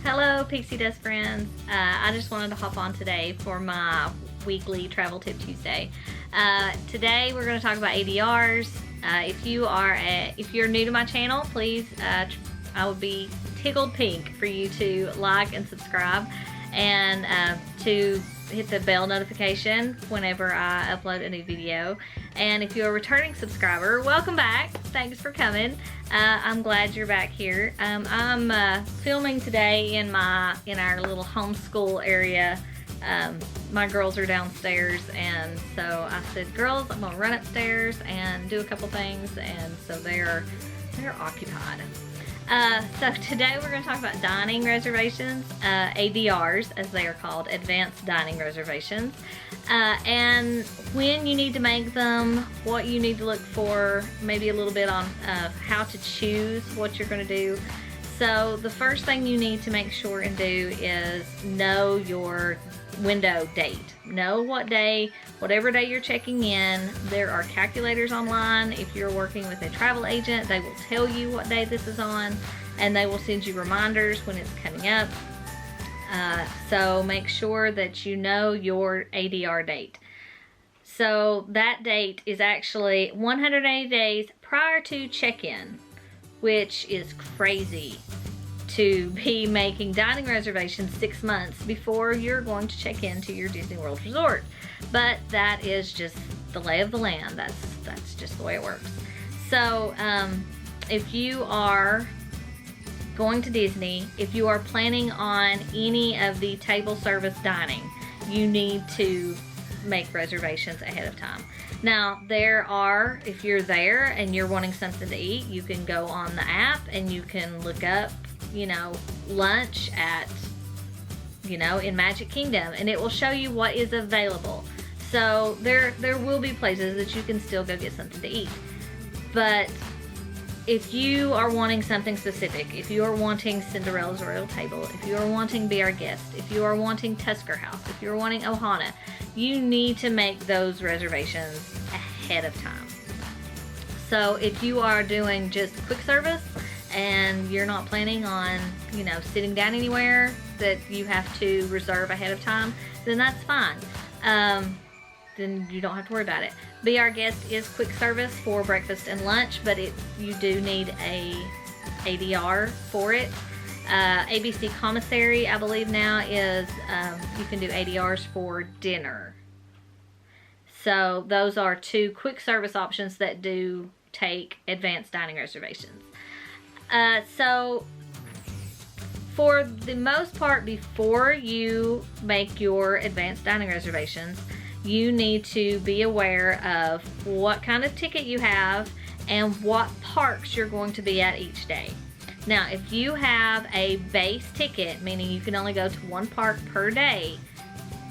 Hello, Pixie Dust friends. I just wanted to hop on today for my weekly Travel Tip Tuesday. Today we're going to talk about ADRs. If you're new to my channel, please, I would be tickled pink for you to like and subscribe, and to hit the bell notification whenever I upload a new video. And if you're a returning subscriber, welcome back. Thanks for coming. I'm glad you're back here. I'm filming today in our little homeschool area. My girls are downstairs, and so I said, girls, I'm gonna run upstairs and do a couple things, and so they're occupied. So today we're going to talk about dining reservations, ADRs as they are called, advanced dining reservations, and when you need to make them, what you need to look for, maybe a little bit on how to choose what you're going to do. So the first thing you need to make sure and do is know your window date. Know what day, whatever day you're checking in. There are calculators online. If you're working with a travel agent, they will tell you what day this is on, and they will send you reminders when it's coming up. So make sure that you know your ADR date. So that date is actually 180 days prior to check-in, which is crazy to be making dining reservations 6 months before you're going to check into your Disney World resort. But that is just the lay of the land. That's just the way it works. So if you are going to Disney, if you are planning on any of the table service dining, you need to make reservations ahead of time. Now if you're there and you're wanting something to eat, you can go on the app and you can look up, lunch at, in Magic Kingdom, and it will show you what is available. So there will be places that you can still go get something to eat. But if you are wanting something specific, if you are wanting Cinderella's Royal Table, if you are wanting Be Our Guest, if you are wanting Tusker House, if you're wanting Ohana, you need to make those reservations ahead of time. So if you are doing just quick service and you're not planning on, sitting down anywhere that you have to reserve ahead of time, then that's fine. Then you don't have to worry about it. Be Our Guest is quick service for breakfast and lunch, but you do need a ADR for it. ABC Commissary, I believe now, is you can do ADRs for dinner. So those are two quick service options that do take advanced dining reservations. So for the most part, before you make your advanced dining reservations, you need to be aware of what kind of ticket you have and what parks you're going to be at each day. Now, if you have a base ticket, meaning you can only go to one park per day,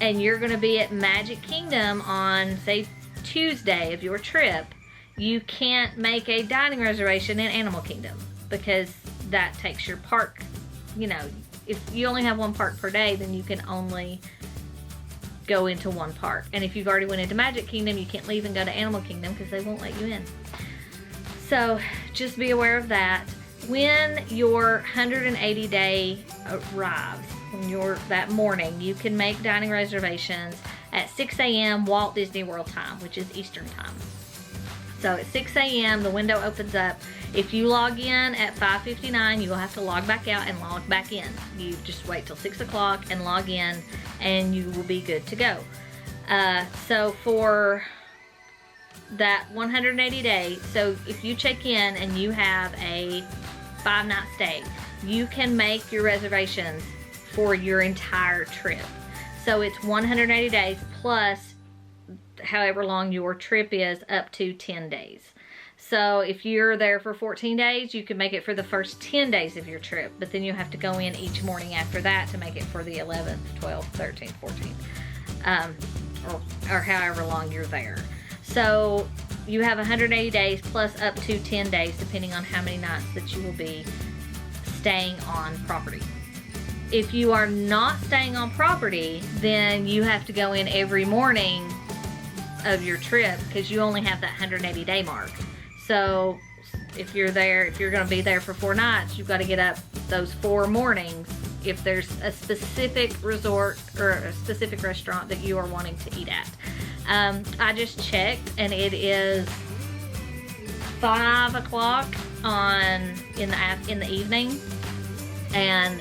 and you're going to be at Magic Kingdom on, say, Tuesday of your trip, you can't make a dining reservation in Animal Kingdom, because that takes your park, if you only have one park per day, then you can only go into one park. And if you've already went into Magic Kingdom, you can't leave and go to Animal Kingdom because they won't let you in. So just be aware of that. When your 180 day arrives, that morning, you can make dining reservations at 6 a.m. Walt Disney World time, which is Eastern time. So at 6 a.m. the window opens up. If you log in at 5:59, you will have to log back out and log back in. You just wait till 6 o'clock and log in, and you will be good to go. So for that 180 days, so if you check in and you have a 5-night stay, you can make your reservations for your entire trip. So it's 180 days plus however long your trip is, up to 10 days. So if you're there for 14 days, you can make it for the first 10 days of your trip, but then you have to go in each morning after that to make it for the 11th, 12th, 13th, 14th, or however long you're there. So you have 180 days plus up to 10 days, depending on how many nights that you will be staying on property. If you are not staying on property, then you have to go in every morning of your trip, because you only have that 180 day mark. So if you're going to be there for 4 nights, you've got to get up those 4 mornings if there's a specific resort or a specific restaurant that you are wanting to eat at. I just checked, and it is 5 o'clock in the evening, and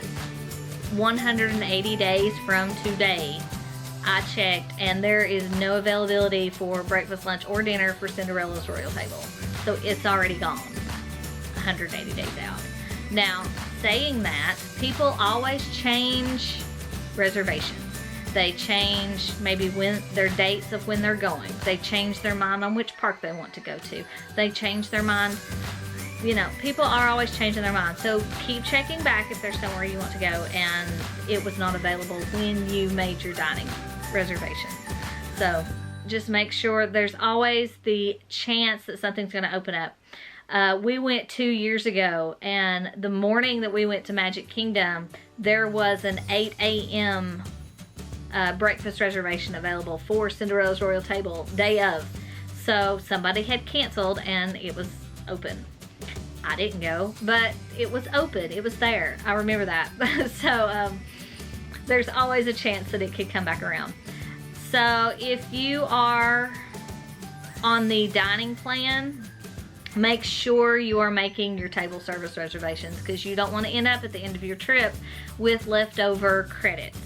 180 days from today, I checked, and there is no availability for breakfast, lunch, or dinner for Cinderella's Royal Table. So it's already gone, 180 days out. Now, saying that, people always change reservations. They change maybe when their dates of when they're going. They change their mind on which park they want to go to. They change their mind. You know, people are always changing their mind. So keep checking back if there's somewhere you want to go and it was not available when you made your dining reservation. So just make sure there's always the chance that something's going to open up. We went 2 years ago, and the morning that we went to Magic Kingdom, there was an 8 a.m. Breakfast reservation available for Cinderella's Royal Table, day of. So somebody had canceled and it was open. I didn't go, but it was open. It was there. I remember that. So there's always a chance that it could come back around. So if you are on the dining plan, make sure you are making your table service reservations, because you don't want to end up at the end of your trip with leftover credits.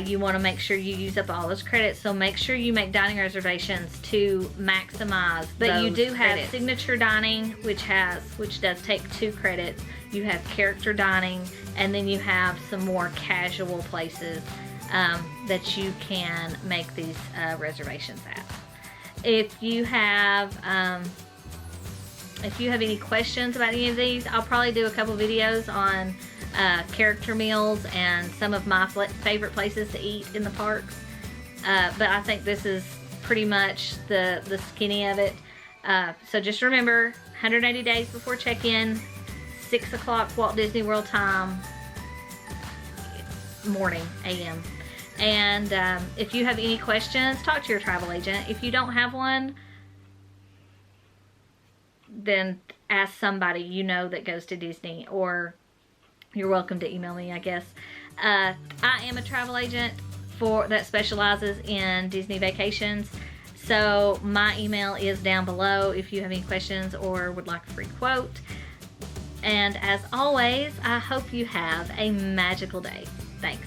You want to make sure you use up all those credits, so make sure you make dining reservations to maximize. But you do have signature dining, which does take 2 credits. You have character dining, and then you have some more casual places that you can make these reservations at. If you have any questions about any of these, I'll probably do a couple videos on character meals and some of my favorite places to eat in the parks. But I think this is pretty much the skinny of it. So just remember, 180 days before check-in, 6 o'clock Walt Disney World time, morning, a.m. And if you have any questions, talk to your travel agent. If you don't have one, then ask somebody you know that goes to Disney, or you're welcome to email me, I guess. I am a travel agent that specializes in Disney vacations. So my email is down below if you have any questions or would like a free quote. And as always, I hope you have a magical day. Thanks.